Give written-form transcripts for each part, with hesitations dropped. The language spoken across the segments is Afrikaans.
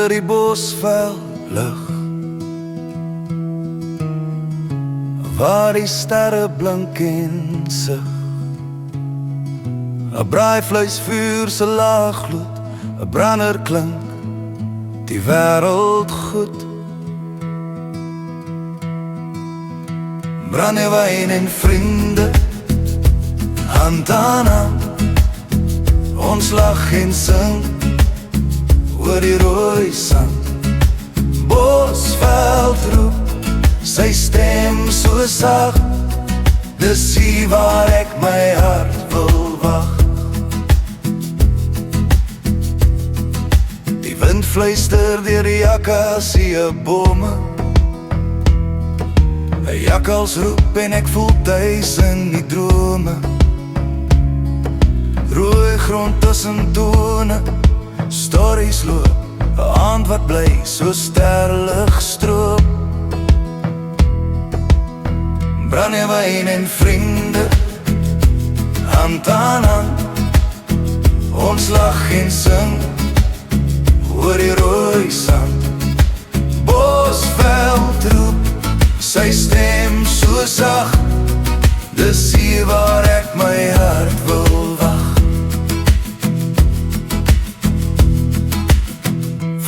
oor die bosvel lig, waar die sterre blink en sig. 'n braaivleisvuur se laaggloed, 'n brander klink die wêreld goed. Brandewyn en vriende, hand aan hand, ons lag en sing oor die rooi sand. Bosveld roep, sy stem so sag, dis hier waar ek my hart wil wag. Die wind fluister deur die akasie bome, 'n jakkals roep en ek voel tuis in die drome. Rooi grond tussen tone, stories loop, 'n aand wat bly so sterlig stroop. Brandewyn en vriende, hand aan hand, ons lag en sing oor die rooi sand. Bosveld roep, sy stem so sag, dis hier waar ek my hart wil wag.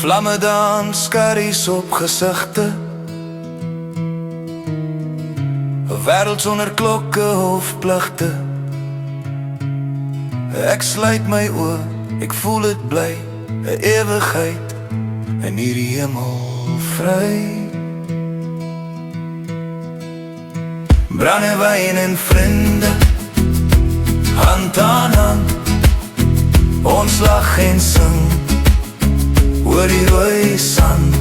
Vlamme dans, skaries op gesigte, 'n wêreld sonder klokke of pligte. Ek sluit my oë, ek voel dit bly, 'n ewigheid in hierdie hemel vry. Brandewyn en vriende, hand aan hand, ons lag en sing oor die rooi sand.